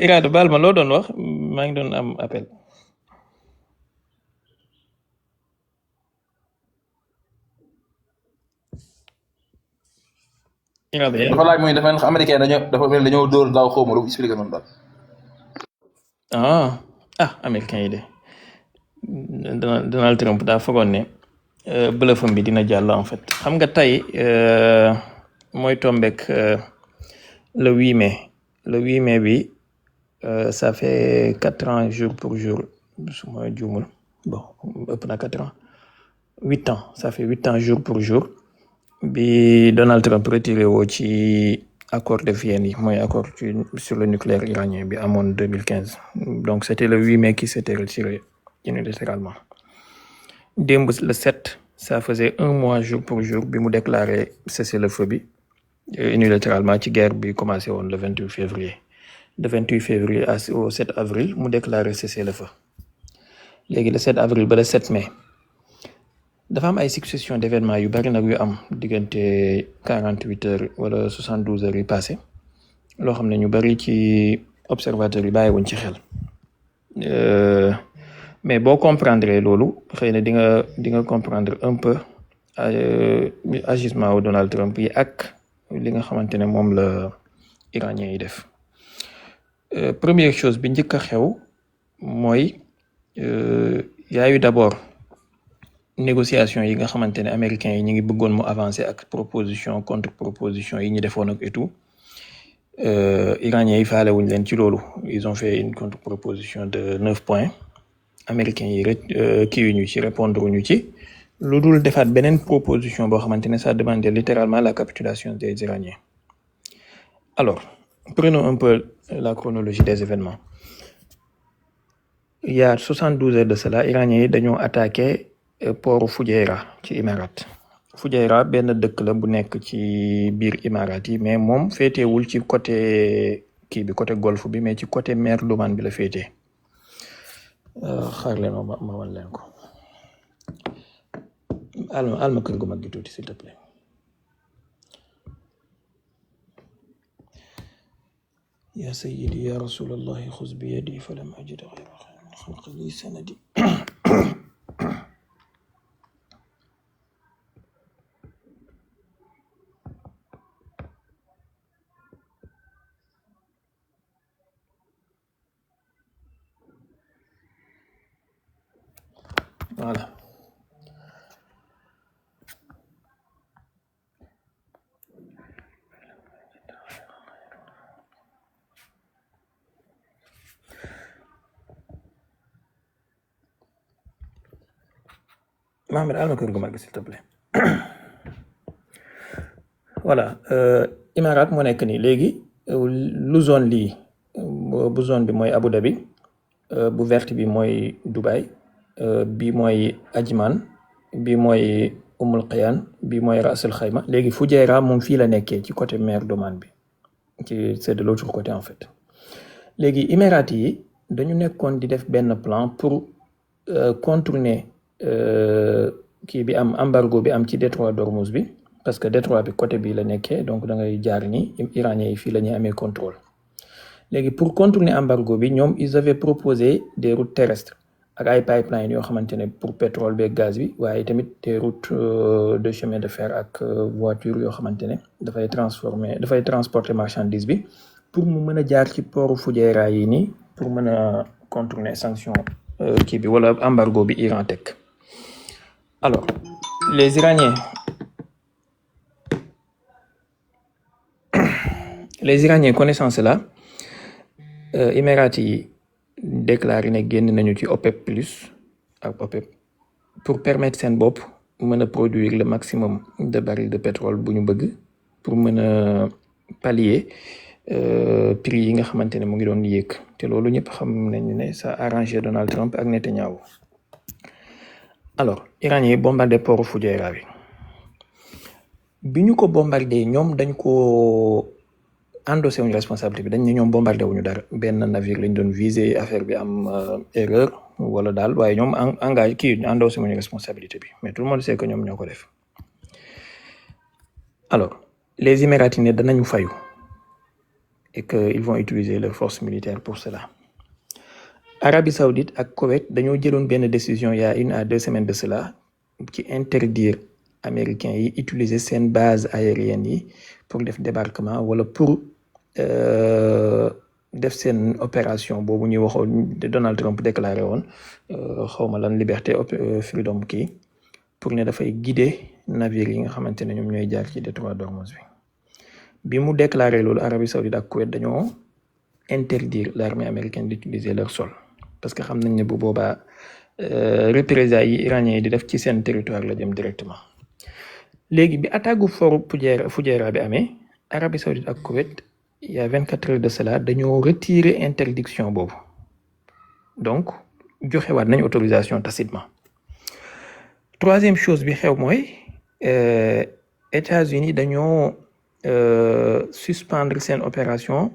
Iraada baal ma loo doon wax maa ngi doon am appel. Iraada yaa dafa laaj mooy dafa mel ni américain dañoo dóor daaw xaw ma lu expliqué noonu daal. américain yi de Donald Trump daa fogoon ne bluffam bi dina jàll en fait xam nga tey mooy tombek le 8 mai le 8 mai bi ça fait 4 ans jour pour jour su ma juumul bon ëpp na 4 ans 8 ans ça fait 8 ans jour pour jour bi Donald Trump retiré woo ci accord de Vienne yi mooy accord sur le nucléaire iranien bi amoon 2015 donc c'était le 8 mai qui s'était retiré unilatéralement démb le 7 ça faisait 1 mois jour pour jour bi mu déclaré cessez-le-feu bi unilatéralement ci guerre bi commencé woon le 28 février de 28 février au 7 avril mu déclaré cessez-le-feu léegi le 7 avril ba le 7 mai dafa am ay succession d'événements yu bari nag yu am diggante 48 heures wala 72 heures yi passé loo xam ne ñu bari ci observateurs yi bàyyiwuñ ci xel mais boo comprendre loolu xëy na di nga comprendre un peu agissement wu Donald Trump yi ak li nga xamante ne moom la iranien yi def première chose bi njëkk a xew mooy yaayu d'abord négociation yi nga xamante ne américains yi ñu ngi bëggoon mu avancer ak proposition contre proposition yi ñu defoon ak et tout iraniens yi faale wuñ leen ci loolu ils ont fait une contre proposition de 9 points américains yi kii ñu ci répondre ñu ci lu dul defaat beneen proposition boo xamante ne ça demandait littéralement la capitulation des iraniens alors prenons un peu la chronologie des événements il y a 72 heures de cela iraniens yi dañoo attaqué port Fujairah ci Émirats Fujairah benn dëkk la bu nekk ci biir Émirats yi mais moom féetewul ci côté kii bi côté golfe bi mais ci côté mer d'Oman bi la féetee xaar leen ma wan leen ko alma kër gu mag gi tuuti s'il te plaît ya sayyidi ya rasulallahi xuz bi yadi falam ajid ghayra xalqi li sanadi voilà Mohamed alma kër gu mag s'il te plaît voilà Émirats moo nekk nii léegi lu zone lii bu zone bi mooy Abu Dhabi bu verte bi mooy Dubaï bi mooy Ajman bi mooy Umul Qayan bi mooy Ras Al Khaimah léegi Fujairah moom fii la nekkee ci côté mer d'Oman bi c'est de l'autre côté en fait léegi Émirats yi dañu nekkoon di def benn plan pour contourner kii bi am embargo bi am ci détroit d'Ormuz bi parce que détroit bi côté bi la nekkee donc da ngay jaar ni iraniens yi fii la ñuy amee contrôle léegi pour contourner embargo bi ñoom ils avaient proposé des routes terrestres ak ay pipeline yoo xamante ne pour pétrole beeg gaz bi waaye tamit des routes de chemin de fer ak voiture yoo xamante ne dafay transporter marchandise bi pour mu mën a jaar ci port Fujairah yi nii pour mën a contourner sanction kii bi wala embargo bi Iran teg alors les Iraniens connaissant cela Émirats yi déclaré ne génn nañu ci OPEP plus ak OPEP pour permettre seen bopp mën a produire le maximum de barils de pétrole bu ñu bëgg pour mën a pallier prix yi nga xamante ne mu ngi doon yéeg te loolu ñëpp xam nañu ne ça arrangé Donald Trump ak Netanyahu alors Iraniens yi bombardé port Fujairah bi ñu ko bombardé ñoom dañ ko endossé wuñu responsabilité bi dañ ne ñoom bombardé wuñu dara benn navire lañ doon visé affaire bi am erreur wala daal waaye ñoom engagé kii endossé wuñu responsabilité bi mais tout le monde sait que ñoom ñoo ko def alors les Émirats ne danañu fayu et qu'ils vont utiliser leurs forces militaires pour cela. Arabie Saoudite ak Koweït dañoo jëloon benn décision il y a 1 à 2 semaines de cela qui interdire américains yi utiliser seen base aérienne yi pour def débarquement wala pour def seen opération boobu ñuy waxoon Donald Trump déclaré woon xawma lan liberté freedom kii pour ne dafay guider navire yi nga xamante ne ñoom ñooy jaar ci détroit d'Ormuz bi mu déclaré loolu Arabie Saoudite ak Koweït dañoo interdire l'armée américaine d'utiliser leur sol parce que xam nañ ne bu boobaa représailles yi iraniens yi di def ci seen territoire la jëm directement. léegi bi attaque gu fort Fujairah bi amee Arabie Saoudite ak Koweït il y a 24 heures de cela dañoo retirer interdiction boobu donc joxewaat nañ autorisation tacitement. Troisième chose bi xew mooy États-Unis dañoo suspendre seen opération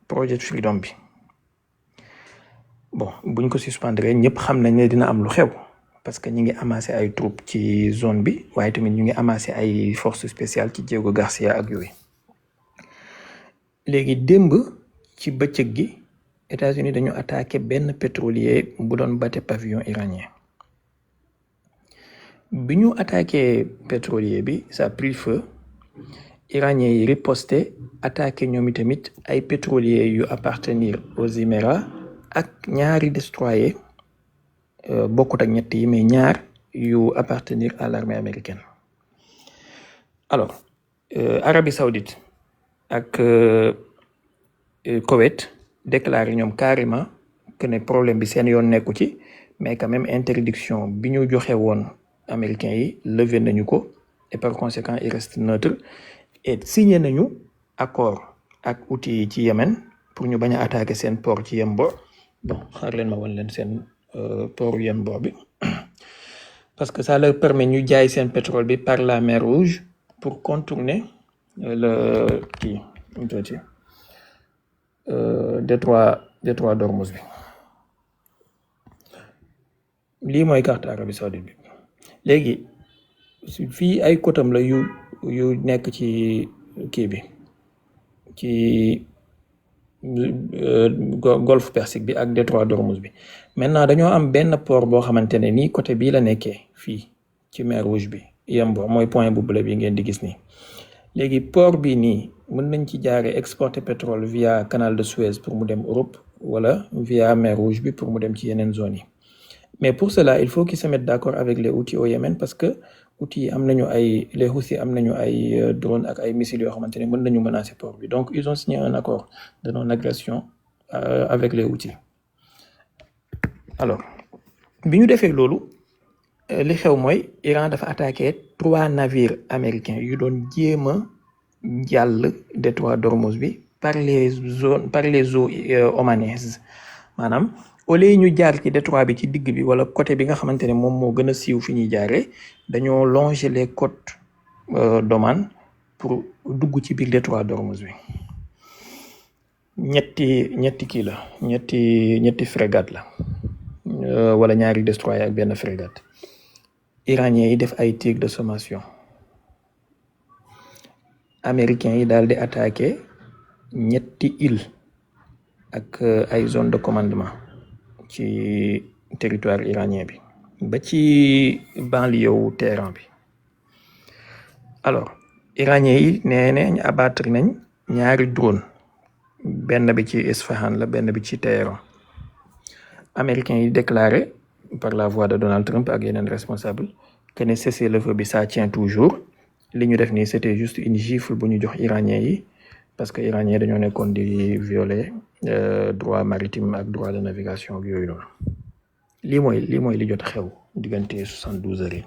Project Freedom bi bon buñ ko suspendre ñëpp xam nañ ne dina am lu xew parce que ñi ngi amassé ay troupes ci zone bi waaye tamit ñu ngi amassé ay forces spéciales ci Diego Garcia ak yooyu. léegi démb ci bëccëg gi États-Unis dañu attaqué benn pétrolier bu doon bate pavillon iranien bi ñu attaqué pétrolier bi ça a pris feu iraniens yi riposté attaqué ñoom tamit ay pétroliers yu appartenir aux Émirats ak ñaari destroyer bokkut ak ñett yi mais ñaar yu appartenir à l'armée américaine. Alors Arabie Saoudite ak Koweït déclaré ñoom carrément que ne problème bi seen yoon nekku ci mais quand même interdiction bi ñu joxe woon américains yi levé nañu ko et par conséquent il reste neutre et signé nañu accord ak outils yi ci Yémen pour ñu bañ a attaquer seen port ci Yembo bon xaar leen ma wan leen seen port Yembo bi parce que ça leur permet ñu jaay seen pétrole bi par la mer Rouge pour contourner le kii détroit d'Ormuz bi. lii mooy carte Arabie Saoudite bi léegi fii ay côtam la yu nekk ci kii bi ci golfe Persique bi ak détroit d'Ormuz bi maintenant dañoo am benn port boo xamante ne nii côté bii la nekkee fii ci mer Rouge bi Yembo mooy point bu bleu bi ngeen di gis nii. léegi port bi nii mën nañ ci jaaree exporter pétrole via canal de Suez pour mu dem Europe wala via mer Rouge bi pour mu dem ci yeneen zones yi mais pour cela il faut qu'ils se mettent d'accord avec les Houthis au Yémen parce que Houthis yi am nañu les Houthis am nañu ay drones ak ay missiles yoo xamante ne mën nañu menacer port bi donc ils ont signé un accord de non-agression avec les Houthis. alors bi ñu defee loolu li xew mooy Iran dafa attaqué 3 navires américains yu doon jéem a jàll détroit d'Ormuz bi par les eaux omanaises maanaam au lieu ñu jaar ci détroit bi ci digg bi wala côté bi nga xamante ne moom moo gën a siiw fi ñuy jaaree dañoo longer les côtes d'Oman pour dugg ci biir détroit d'Ormuz bi ñetti kii la ñetti frégate la wala ñaari destroyer ak benn frégate. Iraniens yi def ay tirs de sommation américains yi daal di attaqué ñetti île ak ay zone de commandement ci territoire iranien bi ba ci banlieue wu Téhéran bi. alors iraniens yi nee nañ abattre nañ ñaari drone benn bi ci Isfahan la benn bi ci Téhéran. américains yi déclaré par la voix de Donald Trump ak yeneen responsable que ne cessez-le-feu bi ça tient toujours li ñu def nii c'était juste une gifle bu ñu jox iraniens yi parce que iraniens yi dañoo nekkoon di violer droit maritime ak droit de navigation ak yooyu noonu. lii mooy li jot xew diggante 72 heures yi.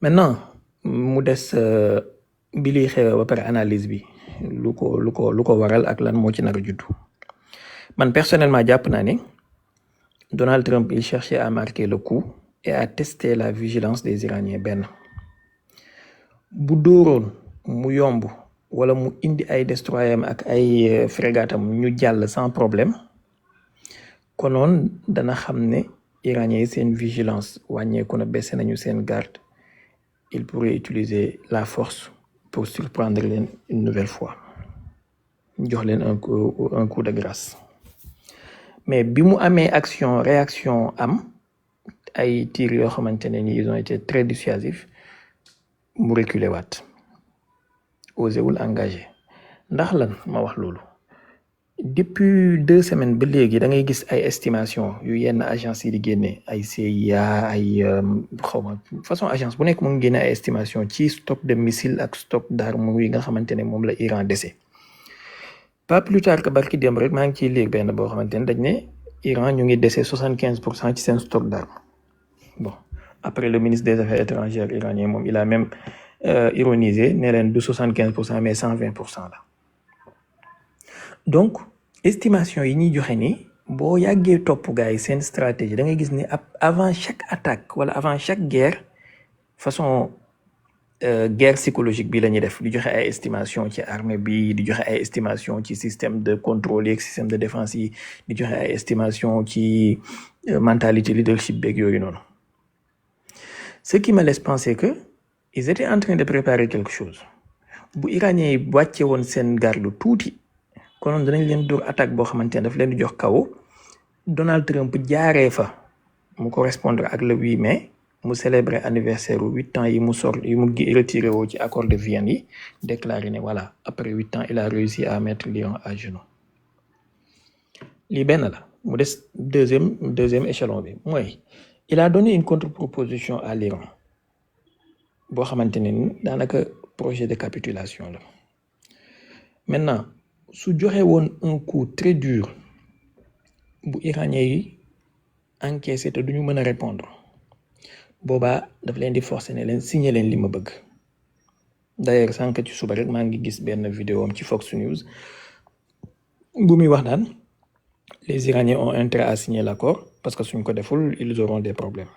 maintenant mu des bi liy xew ba pare analyse bi lu ko waral ak lan moo ci nar a juddu. man personnellement jàpp naa ne Donald Trump il cherchait à marquer le coup et à tester la vigilance des Iraniens benn bu dóoroon mu yomb wala mu indi ay destroyers ak ay frégates ñu jàll sans problème konoon dana xam ne Iraniens yi seen vigilance wàññeeku na baissé nañu seen garde il pourrait utiliser la force pour surprendre leen une nouvelle fois jox leen un coup de grâce mais bi mu amee réaction am ay tirs yoo xamante ne ni ils ont été très dissuasifs mu reculer waat osé wul engagé ndax lan ma wax loolu depuis 2 semaines ba léegi da ngay gis ay estimation yu yenn agence yi di génne ay CIA ay xawma façon agence bu nekk mu ngi génne ay estimation ci stock de missiles ak stock d'armes yi nga xamante ne moom la Iran dese pas plus tard que barki démb rek maa ngi ciy lire benn boo xamante ne dañ ne Iran ñu ngi dese 75% ci seen stock d'armes bon après le ministre des affaires étrangères iranien moom il a même ironisé ne leen du 75% mais 120% la donc estimation yi ñuy joxe ni boo yàggee topp gars yi seen stratégie da ngay gis ni avant chaque attaque wala avant chaque guerre façon guerre psychologique bi la ñuy def di joxe ay estimation ci armée bi di joxe ay estimation ci système de contrôle yeeg système de défense yi di joxe ay estimation ci mentalité leadership beeg yooyu noonu ce qui me laisse penser que ils étaient en train de préparer quelque chose bu iranien yi wàcce woon seen garde tuuti konoon danañ leen dóor attaque boo xamante ne daf leen di jox kaw Donald Trump jaaree fa mu correspondre ak le 8 mai mu célébrer anniversaire 8 ans yi mu retiré woo ci accord de Vienne yi déclaré ne voilà après 8 ans il a réussi à mettre l'Iran à genoux lii benn la mu des deuxième échelon bi mooy il a donné une contre-proposition à l'Iran boo xamante ne ni daanaka projet de capitulation la maintenant su joxe woon un coup très dur bu iranien yi encaissé te duñu mën a répondre boobaa daf leen di forcer ne leen signer leen li ma bëgg d'ailleurs sànq ci suba rek maa ngi gis benn vidéo am ci Fox News bu muy wax naan les Iraniens ont intérêt à signer l'accord parce que suñ ko deful ils auront des problèmes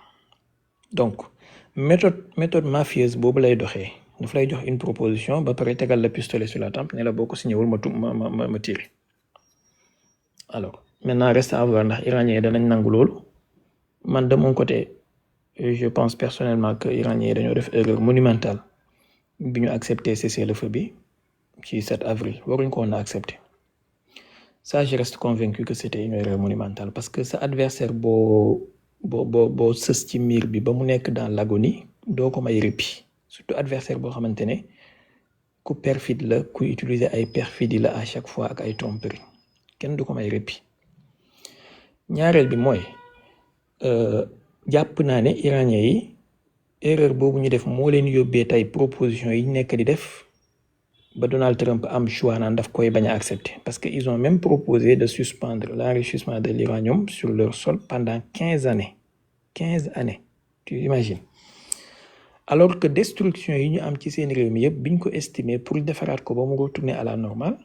donc méthode mafieuse boobu lay doxee daf lay jox une proposition ba pare tegal la pistolet sur la tempe ne la boo ko signé wul ma tiré alors maintenant reste à voir ndax Iraniens yi danañ nangu loolu man de mon côté je pense personnellement que Iraniens yi dañoo def erreur monumentale bi ñu accepté cessez-le-feu bi ci 7 avril waruñ ko woon a accepté ça je reste convaincu que c'était une erreur monumentale parce que sa adversaire boo sës ci miir bi ba mu nekk dans l'agonie doo ko may répit surtout adversaire boo xamante ne ku perfide la ku utiliser ay perfidie la à chaque fois ak ay tromperie kenn du ko may répit ñaareel bi mooy jàpp naa ne iranien yi erreur boobu ñu def moo leen yóbbee tey proposition yi nekk di def ba Donald Trump am choix naan daf koy bañ a accepter parce que ils ont même proposé de suspendre l'enrichissement de l'uranium sur leur sol pendant 15 années tu imagines alors que destruction yi ñu am ci seen réew mi yëpp biñ ko estimer pour defaraat ko ba mu retourner à la normale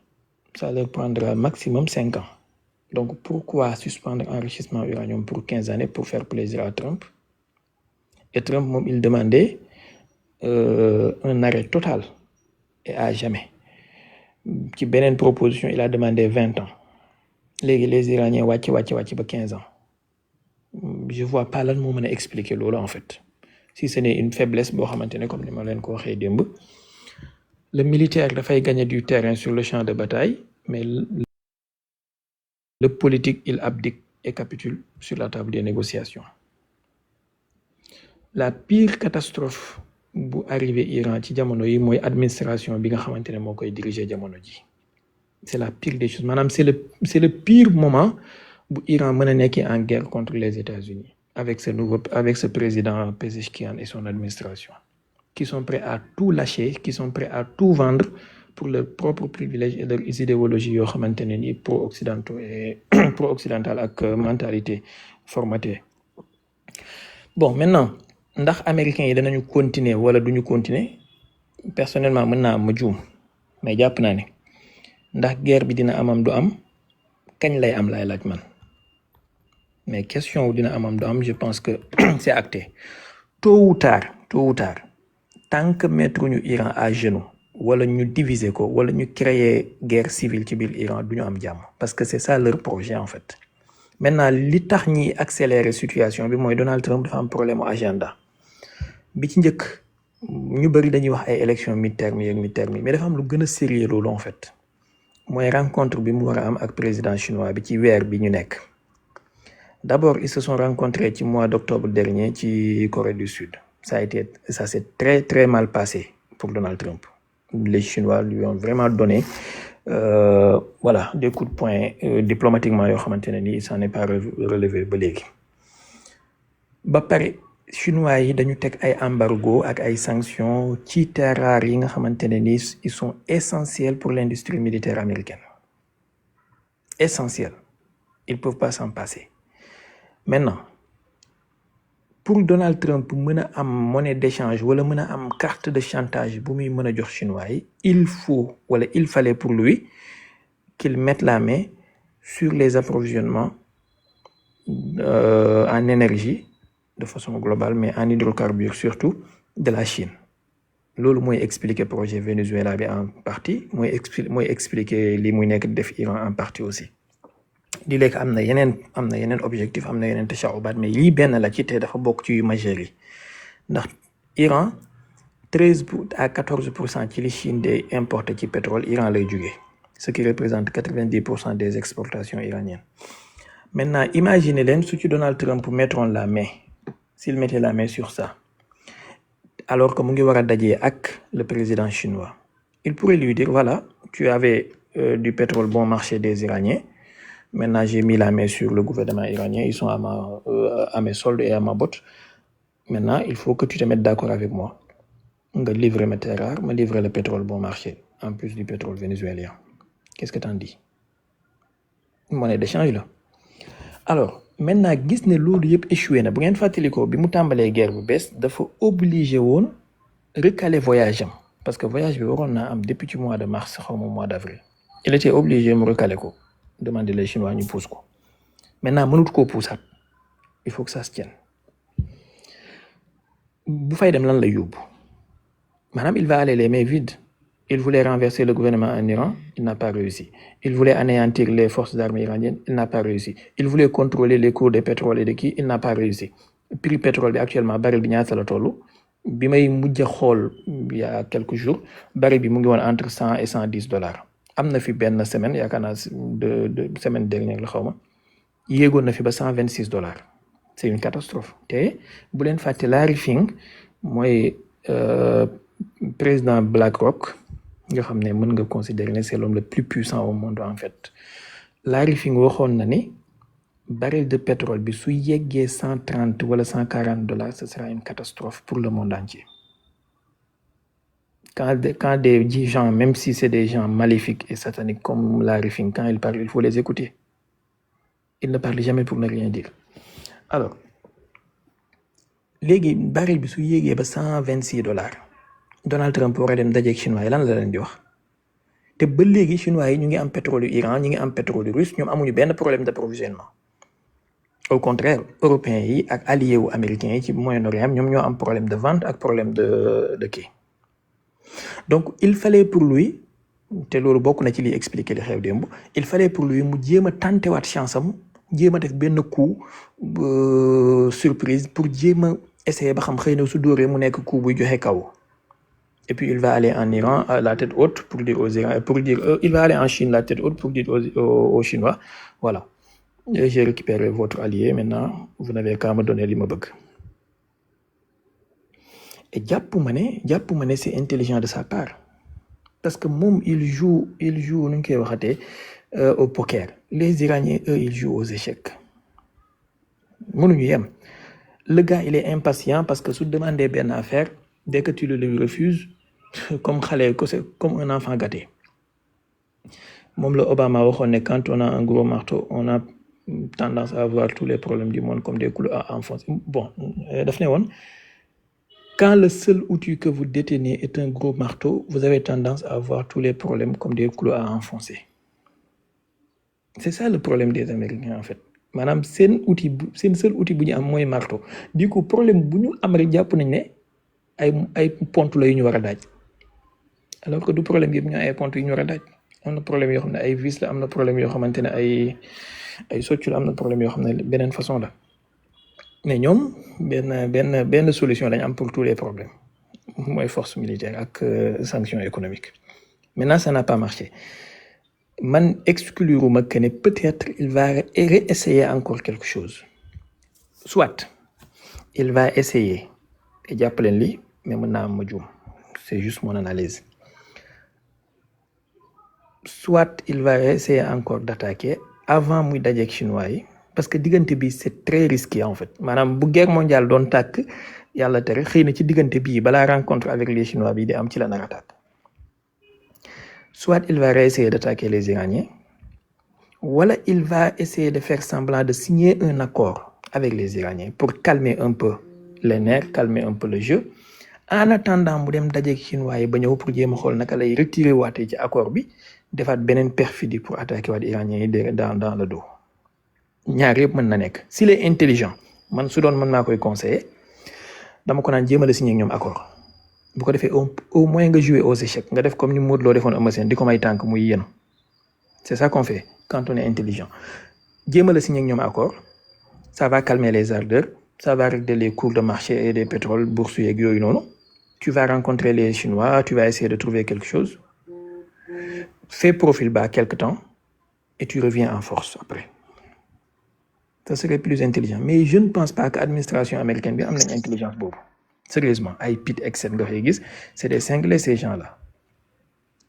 ça leur prendra maximum 5 ans donc pourquoi suspendre enrichissement uranium pour 15 années pour faire plaisir à Trump et Trump moom il demandait un arrêt total et à jamais ci beneen proposition il a demandé 20 ans léegi les Iraniens wàcc ba 15 ans je vois pas lan moo mën a expliquer loolu en fait si ce n'est une faiblesse boo xamante ne comme ni ma leen ko waxee démb le militaire dafay gagner du terrain sur le champ de bataille mais le politique il abdique et capitule sur la table des négociations la pire catastrophe bu arrivé Iran ci jamono yi mooy administration bi nga xamante ne moo koy diriger jamono ji c'est la pire des choses maanaam c'est le pire moment bu Iran mën a nekkee en guerre contre les États-Unis avec ce président Pezeshkian et son administration qui sont prêts à tout lâcher qui sont prêts à tout vendre pour leurs propres privilèges et leurs idéologies yoo xamante ne ni pro-occidental ak mentalité formatée bon maintenant ndax américains yi danañu continuer wala duñu continuer personnellement mën naa ma juum mais jàpp naa ne ndax guerre bi dina amam du am kañ lay am lay laaj man mais question wu dina amam du am je pense que c'est acté tôt ou tard tant que mettre ñu Iran à genoux wala ñu diviser ko wala ñu créer guerre civile ci biir Iran du ñu am jàmm parce que c'est ça leur projet en fait maintenant li tax ñi accélérer situation bi mooy Donald Trump dafa am problème au agenda bi ci njëkk ñu bëri dañuy wax ay élections mi-terme mais dafa am lu gën a sérieux loolu en fait mooy rencontre bi mu war a am ak président chinois bi ci weer bi ñu nekk. D'abord, ils se sont rencontrés au mois d'octobre dernier en Corée du Sud. Ça s'est très très mal passé pour Donald Trump. Les Chinois lui ont vraiment donné voilà, des coups de poing diplomatiquement. Il s'en est pas relevé. Ba pare Chinois yi dañu tek ay embargo ak ay sanctions ci terres rares yi nga xamantene ni ils sont essentiels pour l'industrie militaire américaine. Essentiels. Ils peuvent pas s'en passer. Maintenant, pour Donald Trump mën a am monnaie d'échange wala mën a am carte de chantage bu muy mën a jox chinois yi, il fallait pour lui qu'il mette la main sur les approvisionnements en énergie de façon globale, mais en hydrocarbures surtout, de la Chine. Loolu mooy expliquer projet Venezuela bi en partie, mooy expliquer li muy nekk def Iran en partie aussi. Di lekk am na yeneen objectif, am na yeneen tashaubat, mais lii benn la ci te dafa bokk ci yu majeur yi. Ndax Iran 13 à 14% ci li Chine de importer ci pétrole Iran lay jóge, ce qui représente 90% des exportations iraniennes. Maintenant, imaginez leen su ci Donald Trump mettront la main, s'il mettait la main sur ça, alors que mu ngi war a dajee ak le président chinois, il pourrait lui dire voilà, tu avais du pétrole bon marché des Iraniens. Maintenant, j'ai mis la main sur le gouvernement iranien. Ils sont à mes soldes et à ma botte. Maintenant, il faut que tu te mettes d'accord avec moi. On va livrer mes terres rares, me livrer le pétrole bon marché, en plus du pétrole vénézuélien. Qu'est-ce que t'en dis? Une monnaie d'échange là. Alors, maintenant, gis ne loolu yëpp échoué na. Bu ngeen fàttalikoo bi mu tàmbalee guerre bu bees dafa obligé woon recaler voyage am. Parce que voyage bi waroon naa am depuis le mois de mars xaw ma mois d'avril. Il était obligé mu recaler ko. Demander les Chinois ñu pousse ko. Maintenant mënut koo poussaat. Il faut que ça se tienne. Bu fay dem lan lay yóbbu. Maanaam il va aller les mains vides. Il voulait renverser le gouvernement en Iran, il n'a pas réussi. Il voulait anéantir les forces armées iraniennes, il n'a pas réussi. Il voulait contrôler les cours de pétrole et de qui, il n'a pas réussi. Prix pétrole bi actuellement baril bi ñaata la tollu. Bi may mujj xool il y a quelques jours, baril bi mu ngi woon entre 100 et 110 dollars. Am na fi benn semaine yaakaar naa de semaine dernière la xawma yéegoon na fi ba 126 dollars. C'est une catastrophe. Te bu leen fàtte Larry Fink mooy président BlackRock nga xam ne mën nga considérer ne c'est l'homme le plus puissant au monde en fait. Larry Fink waxoon na ni baril de pétrole bi su yeggee 130 wala 140 dollars, ce sera une catastrophe pour le monde entier. Quand des gens, même si c'est des gens maléfiques et sataniques comme Larry Fink, quand ils parlent, il faut les écouter. Ils ne parlent jamais pour ne rien dire. Alors, léegi baril bi su yéegee ba 126 dollars, Donald Trump war a dem dajeeg chinois yi lan la leen di wax. Te ba léegi chinois yi ñu ngi am pétrole yu Iran, ñu ngi am pétrole yu russe, ñoom amuñu benn problème d'approvisionnement. Au contraire, européens yi ak alliés wu américains yi ci Moyen-Orient ñoom ñoo am problème de vente ak problème de kii. Donc il fallait pour lui, te loolu bokk na ci li expliquer li xew démb, il fallait pour lui mu jéem a tantewaat chance am, jéem a def benn coup surprise pour jéem a essayer ba xam xëy na su dóoree mu nekk coup buy joxe kaw. Et puis il va aller en Iran la tête haute pour dire aux Iraniens, il va aller en Chine la tête haute pour dire aux Chinois, voilà, j'ai récupéré votre allié, maintenant vous n'avez qu'à me donner li ma bëgg. Et jàpp ma ne c'est intelligent de sa part. Parce que moom il joue nu ñu koy waxatee au poker. Les Iraniens, eux, ils jouent aux échecs. Mënuñu yem. Le gars, il est impatient parce que su demandé benn affaire, dès que tu le lui refuses, comme un enfant gâté. Moom la Obama waxoon ne quand on a un gros marteau, on a tendance à voir tous les problèmes du monde comme des couteaux à enfoncer. Bon, daf ne woon quand le seul outil que vous détenez est un gros marteau, vous avez tendance à voir tous les problèmes comme des clous à enfoncer. C'est ça le problème des Américains en fait. Maanaam seen seul outil bu ñu am mooy marteau. Du coup problème bu ñu am rek jàpp nañ ne ay pont la yu ñu war a daaj. Alors que du problème yëpp ñu ay pont yu ñu war a daaj. Am na problème yoo xam ne ay vis la, am na problème yoo xamante ne ay soccu la, am na problème yoo xam ne beneen façon la. Mais ñoom benn solution lañ am pour tous les problèmes mooy force militaire ak sanctions économiques. Maintenant ça n'a pas marché. man excluruma que ne peut-être il va réessayer encore quelque chose. Soit il va essayer et jàpp leen li mais mën naa am ma juum c'est juste mon analyse. Soit il va essayer encore d'attaquer avant muy dajeeg chinois yi parce que diggante bi c'est très risqué en fait maanaam bu guerre mondiale doon tàkk yàlla tere xëy na ci diggante bii balaa rencontre avec les chinois bi di am ci la nar a tàkk. Soit il va réessayer d'attaquer les Iraniens wala il va essayer de faire semblant de signer un accord avec les Iraniens pour calmer un peu les nerfs, calmer un peu le jeu. En attendant mu dem dajeeg chinois yi ba ñëw pour jéem a xool naka lay retirer waatee ci accord bi defaat beneen perfidie pour attaquer waat Iraniens yi dans le dos. ñaar yëpp mën na nekk s'il est intelligent man su doon mën naa koy conseiller dama ko naan jéemal a signer ak ñoom accord bu ko defee au moins nga jouer aux échecs nga def comme ni Modou Lo defoon Eumeu Sène di ko may tànk muy yéen. C'est ça qu'on fait quand on est intelligent. jéemal a signer ak ñoom accord ça va calmer les ardeurs, ça va régler les cours de marché et des pétroles bourses yeeg yooyu noonu. Tu vas rencontrer les Chinois, tu vas essayer de trouver quelque chose. Fais profil bas quelque temps et tu reviens en force après. Ça serait plus intelligent. Mais je ne pense pas que l'administration américaine ait une intelligence beaucoup. Sérieusement, ay pit excès nga fay gis, c'est des cinglés ces gens-là.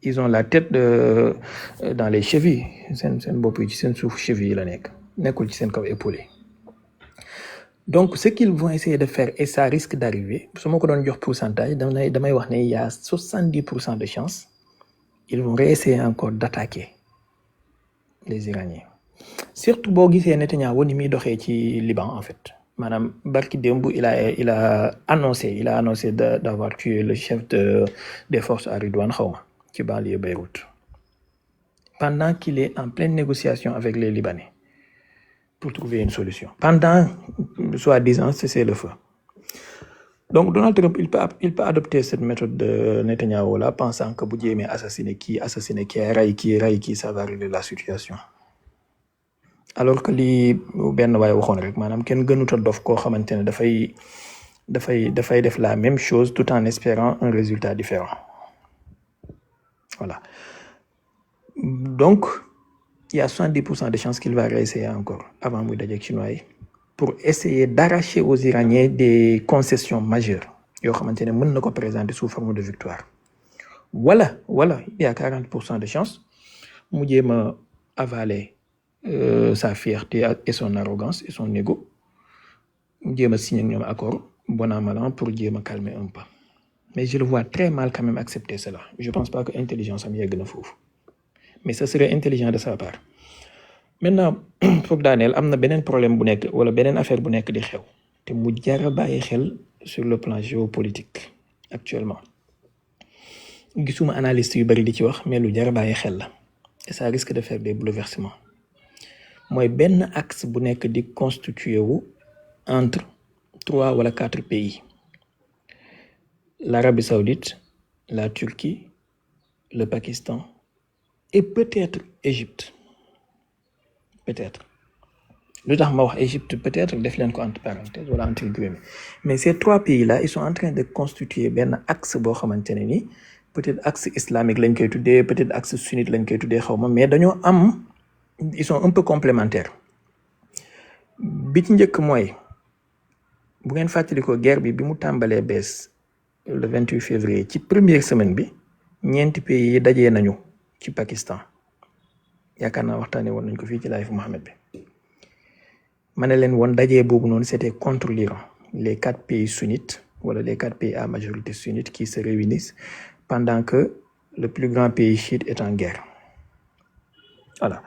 Ils ont la tête dans les chevilles. Seen bopp yi ci seen suuf chevilles yi la nekk nekkul ci seen kaw épaule. Donc ce qu'ils vont essayer de faire et ça risque d'arriver su ma ko doon jox pourcentage damay wax ne il y a 70% de chance ils vont réessayer encore d'attaquer les Iraniens. Surtout boo gisee Netanyahu ni muy doxee ci Liban en fait maanaam barki démb il a annoncé d'avoir tué le chef des forces à Ridwan xawma ci banlieue Beyrouth pendant qu'il est en pleine négociation avec les Libanais pour trouver une solution pendant soi-disant cessez-le-feu. Donc Donald Trump il peut adopter cette méthode de Netanyahu là pensant que bu jéemee assassiner kii rey kii ça va régler la situation. Alors que lii benn waay waxoon rek maanaam kenn gënut a dof koo xamante ne dafay def la même chose tout en espérant un résultat différent. Voilà. Donc il y a 70% de chances qu'il va réessayer encore avant muy dajeeg chinois yi pour essayer d'arracher aux Iraniens des concessions majeures yoo xamante ne mën na ko présenter sous forme de victoire. Voilà, il y a 40% de chances mu jéem a avaler sa fierté et son arrogance et son ego mu jéem a signer ak ñoom accord bon an mal an pour jéem a calmer un peu. Mais je le vois très mal quand même accepter cela. Je pense pas que intelligence am yegg na foofu. Mais ça serait intelligent de sa part. Maintenant foog daaneel am na beneen problème bu nekk wala beneen affaire bu nekk di xew te mu jar a bàyyi xel sur le plan géopolitique actuellement. Gisuma analyste yu bari di ci wax mais lu jar a bàyyi xel la et ça risque de faire des bouleversements. Mooy benn axe bu nekk di constitué wu entre 3 wala 4 pays. L'Arabie Saoudite, la Turquie, le Pakistan et peut-être Égypte. Peut-être. Lu tax ma wax Égypte peut-être def leen ko entre parenthèses wala entre guillemets. Mais ces 3 pays-là ils sont en train de constituer benn axe boo xamante ne ni peut-être axe islamique lañ koy tuddee peut-être axe sunnite lañ koy tuddee xawma mais dañoo am ils sont un peu complémentaires. Bi ci njëkk mooy bu ngeen fàttalikoo guerre bi mu tàmbalee bees le 28 février ci première semaine bi ñeenti pays yi dajee nañu ci Pakistan yaakaar naa waxtaanee woon nañ ko fii ci live Mohamed bi ma ne leen woon dajee boobu noonu c'était contre l'Iran les 4 pays sunnites wala les 4 pays à majorité sunnite qui se réunissent pendant que le plus grand pays chiite est en guerre. Voilà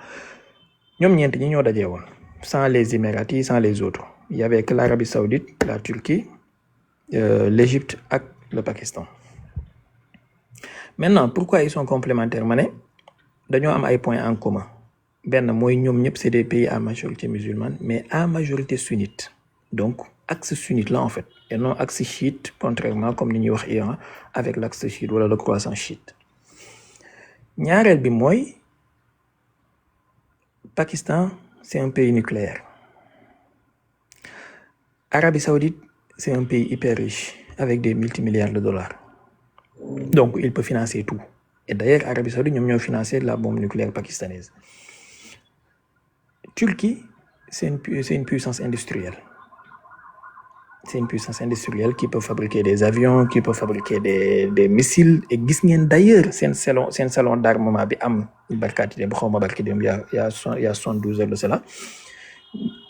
ñoom ñeent ñi ñoo dajee woon sans les Émiratis sans les autres il y avait que l'Arabie Saoudite la Turquie l'Égypte ak le Pakistan. Maintenant pourquoi ils sont complémentaires ma ne dañoo am ay points en commun benn mooy ñoom ñëpp c'est des pays à majorité musulmane mais à majorité sunnite donc axe sunnite là en fait et non axe chiite contrairement comme ni ñuy wax Iran avec l'axe chiite wala le croissant chiite. Ñaareel bi mooy Pakistan c'est un pays nucléaire. Arabie Saoudite c'est un pays hyper riche avec des multimilliards de dollars. Donc il peut financer tout Et d'ailleurs, Arabie Saoudite, ñoom ñoo financé la bombe nucléaire pakistanaise. Turquie, c'est une puissance industrielle. C'est une puissance industrielle qui peut fabriquer des avions, qui peut fabriquer des missiles. Et gis ngeen d'ailleurs c'est un salon d'armement bi am barkaati dem xawma barki dem il y a 72 heures de cela.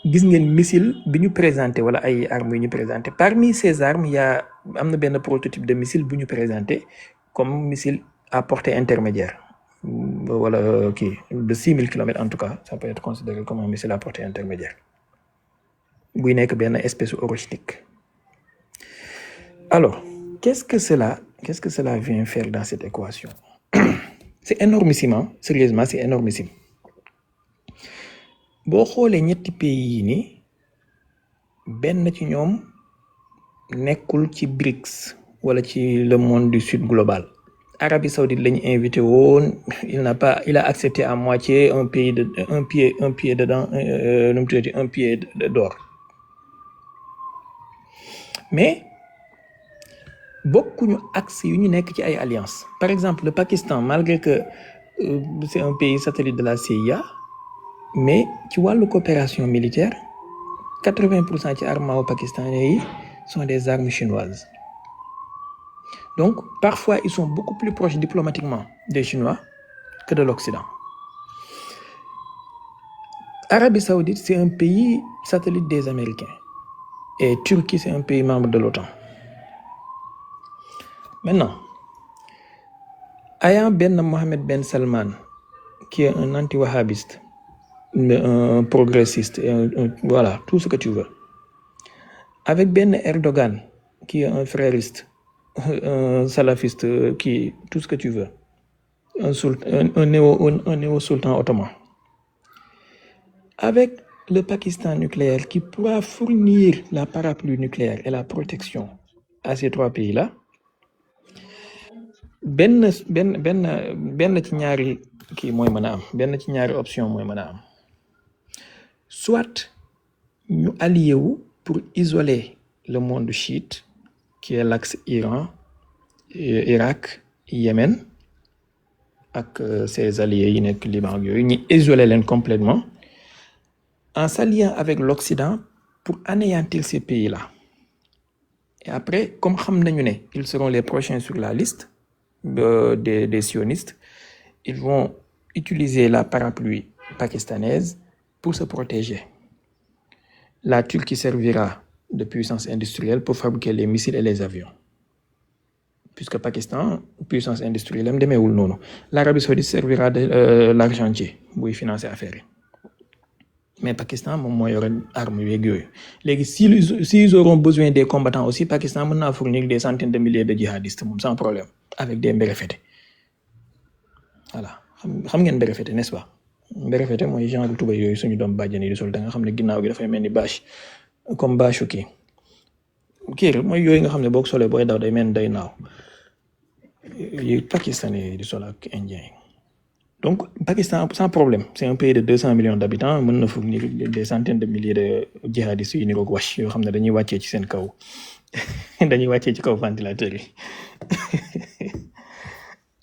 Gis ngeen missile bi ñu présenté wala ay armes yu ñu présenté. Parmi ces armes, il y a am na benn prototype de missile bu ñu présenté comme missile à portée intermédiaire. Voilà, de 6000 km en tout cas, ça peut être considéré comme un missile à portée intermédiaire. buy nekk benn espèce orogenique. Alors, qu'est-ce que cela vient faire dans cette équation? C'est énormissime, hein? Sérieusement, c'est énormissime. boo xoolee ñetti pays yi ni benn ci ñoom nekkul ci BRICS wala ci le monde du sud global. Arabie Saoudite lañu invité woon, il a accepté à moitié un pied dedans, un pied d'or. Mais bokkuñu axe yu ñu nekk ci ay alliance. Par exemple, le Pakistan, malgré que c'est un pays satellite de la CIA, mais ci wàllu coopération militaire 80% ci armement pakistanais yi sont des armes chinoises. Donc parfois ils sont beaucoup plus proches diplomatiquement des Chinois que de l'Occident. Arabie Saoudite, c'est un pays satellite des Américains. Et Turquie, c'est un pays membre de l'OTAN. Maintenant, ayant Mohammed Ben Salman, qui est un anti-wahhabiste, un progressiste, voilà, tout ce que tu veux. Avec Erdogan, qui est un frériste, un salafiste, tout ce que tu veux. Un néo-sultan ottoman. Avec le Pakistan nucléaire qui pourra fournir la parapluie nucléaire et la protection à ces trois pays-là, benn ci ñaari kii mooy mën a am, benn ci ñaari option mooy mën a am. Soit ñu allié wu pour isoler le monde chiite, qui est l'axe Iran, Irak, Yémen, ak ses alliés yi nekk Liban yooyu, ñu isoler leen complètement, en s'alliant avec l'Occident pour anéantir ces pays-là. Et après, comme xam nañu ne ils seront les prochains sur la liste des sionistes, ils vont utiliser la parapluie pakistanaise pour se protéger. La Turquie servira de puissance industrielle pour fabriquer les missiles et les avions. Puisque Pakistan, puissance industrielle, am demeewul noonu. L'Arabie Saoudite servira de l'argentier buy financer affaire yi. Mais Pakistan moom moo yore armes yeeg yooyu. Léegi s'ils auront besoin des combattants aussi, Pakistan mën naa fournir des centaines de milliers de djihadistes moom sans problème, avec des mbérefete. Voilà, xam ngeen mbérefete, n'est-ce pas? Mbérefete mooy genre tuba yooyu suñu doom bàjjan yi di sol da nga xam ne ginnaaw gi dafay mel ni bâche, comme bâche kii mooy yooyu nga xam ne boo ko solee booy daw day mel ni day naaw. yi Pakistanais di sol ak Indiens yi. Donc Pakistan sans problème, c'est un pays de 200 millions d'habitants, mën na fournir des centaines de milliers de djihadistes yu niroog wash yoo xam ne dañuy wàccee ci seen kaw dañuy wàccee ci kaw ventilateur yi.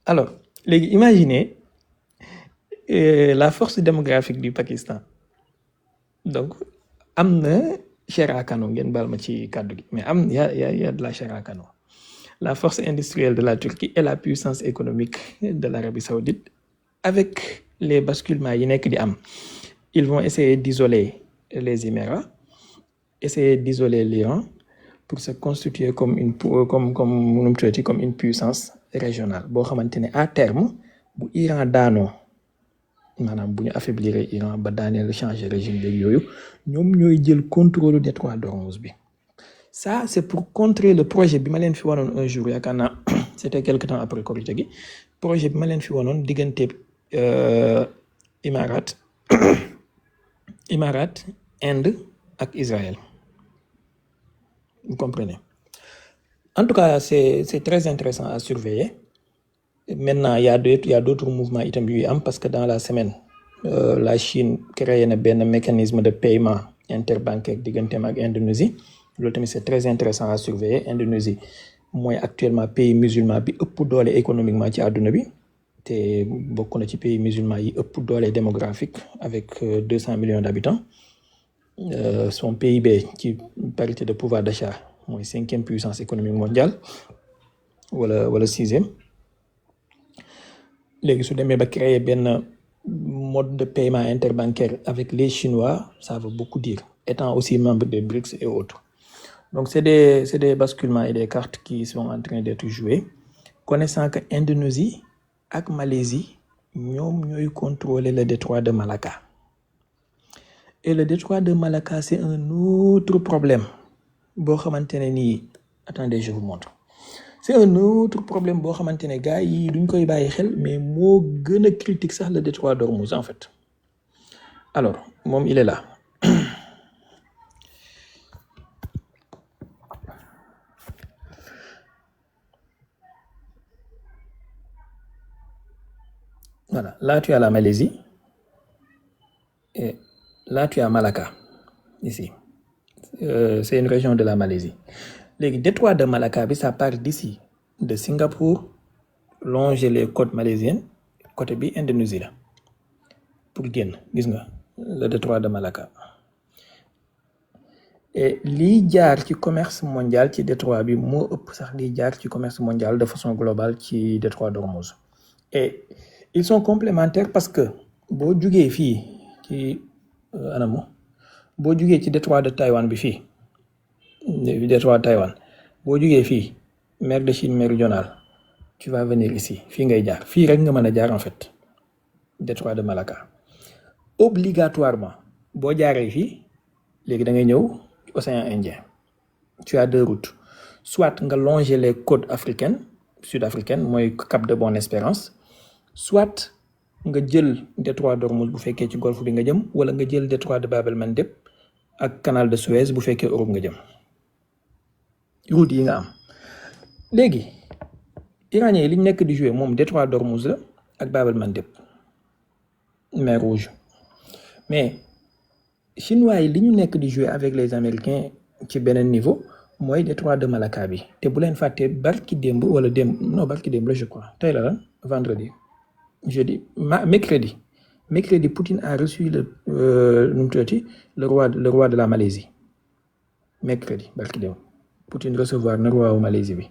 Alors léegi imaginez la force démographique du Pakistan. Donc am na chair à canon, ngeen baal ma ci kàddu gi, mais y a de la chair à canon. La force industrielle de la Turquie et la puissance économique de l'Arabie Saoudite, avec les basculements yi nekk di am, ils vont essayer d'isoler les Émirats, essayer d'isoler l'Iran pour se constituer comme une puissance régionale boo xamante ne à terme bu Iran daanoo, maanaam bu ñu affaiblir Iran ba daaneel changer régime beeg yooyu, ñoom ñooy jël contrôle détroit d'Ormuz bi. Ça c'est pour contrer le projet bi ma leen fi wanoon un jour, yaakaar naa c'était quelque temps après Korité gi, projet bi ma leen fi wanoon diggante Imarat, Inde ak Israël. Vous comprenez? En tout cas, c'est très intéressant à surveiller. Maintenant, il y a d'autres mouvements itam yu am parce que dans la semaine, la Chine créé na benn mécanisme de paiement interbancaire digganteem ak Indonésie. Loolu tamit c'est très intéressant à surveiller. Indonésie mooy actuellement pays musulman bi ëpp doole économiquement ci àdduna bi. te bokk na ci pays musulmans yi ëpp doole démographique avec 200 millions d'habitants. Son PIB ci parité de pouvoir d'achat mooy 5e puissance économique mondiale wala 6e. léegi su demee ba créer benn mode de paiement interbancaire avec les Chinois, ça veut beaucoup dire, étant aussi membre des BRICS et autres. Donc c'est des basculements et des cartes qui sont en train d'être jouées, connaissant que Indonésie ak Malaisie ñoom ñooy contrôler le détroit de Malacca. Et le détroit de Malacca, c'est un autre problème. Attendez, je vous montre. C'est un autre problème. Gars, yi duñ koy bàyyi xel, mais moo gën a critique sax le détroit d'Ormuz en fait. Alors, moom il est là. Voilà, là tu as la Malaisie. Et là, tu as Malacca, ici. C'est une région de la Malaisie. Le détroit de Malacca, ça part d'ici, de Singapour, longer les côtes malaisiennes, côté bi Indonésie là. Pour gagner, le détroit de Malacca. Et li jaar ci commerce mondial ci détroit bi moo ëpp sax li jaar ci commerce mondial de façon globale ci détroit d'Ormuz. Et ils sont complémentaires parce que boo jugee fii ci anamu boo jugee ci détroit de Taïwan bi fii détroit de Taïwan boo jugee fii mer de Chine méridionale tu vas venir ici fii ngay jaar fii rek nga mën a jaar en fait détroit de Malacca obligatoirement boo jaaree fii léegi da ngay ñëw océan Indien. Tu as deux routes, soit nga longer les côtes africaines sud-africaines mooy Cap de Bonne-Espérance, soit nga jël détroit d'Ormuz bu fekkee ci golfe bi nga jëm wala nga jël détroit de Bab el-Mandeb ak canal de Suez bu fekkee Europe nga jëm route yi nga am. léegi iranien yi li ñu nekk di jouer moom détroit d'Ormuz la ak Bab el-Mandeb mer Rouge, mais chinois yi li ñu nekk di jouer avec les américains ci beneen niveau mooy détroit de Malacca bi te bu leen fàtte barki démb wala démb non barki démb la je crois tey la vendredi jeudi mercredi Poutine a reçu le roi de la Malaisie. Mercredi barki démb Poutine recevoir na roi wu Malaisie bi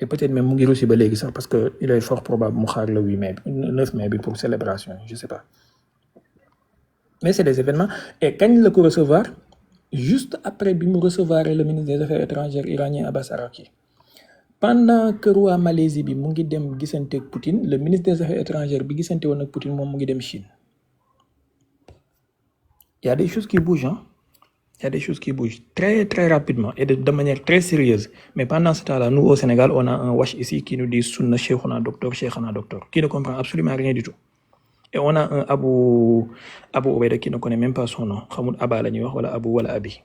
et peut-être même mu ngi reçu ba léegi sax parce que il est fort probable mu xaar le 9 mai bi pour célébration je sais pas, mais c'est des événements. Et quand il le recevoir juste après bi mu recevoir le ministre des Affaires étrangères iranien Abbas Araqchi, pendant que roi Malaisie bi mu ngi dem gisante ak Poutine, le ministre des Affaires étrangères bi gisante woon ak Poutine moom mu ngi dem Chine. Il y a des choses qui bougent, hein. Il y a des choses qui bougent très très rapidement et de manière très sérieuse. Mais pendant ce temps-là, nous au Sénégal, on a un wash ici qui nous dit Sunna Cheikhuna docteur, qui ne comprend absolument rien du tout. Et on a un Abu Obeida qui ne connaît même pas son nom. Khamoud Abba la ñuy wax wala Abu wala Abi.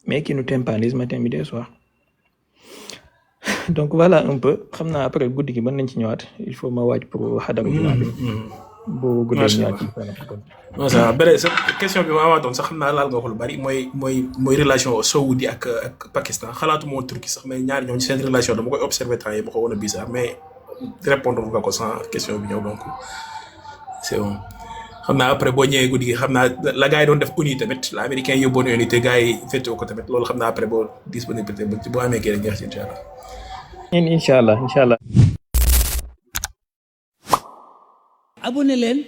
Mais qui nous tympanise matin, midi et soir. Donc voilà un peu. Xam naa après guddi gi mën nañ ci ñëwaat. Il faut ma waaj pour xadaru jumaa bi. Boo guddee ñëwaat ci non ça bere sa question bi ma amaatoon sax xam naa laal nga ko lu bari mooy relation Saoudi ak Pakistan xalaatu moo Turquie sax mais ñaari ñooñu seen relation dama koy observer temps yi ma ko woon a bizarre mais répondre nga ko sans question bi ñëw donc c'est bon. xam naa après boo ñëwee guddi gi xam naa la gars yi doon def ONU tamit la américain yóbboon ONU te gars yi féetewoo ko tamit loolu xam naa après boo disponibilité boo amee kii rek jeex ci incha allah. abonné leen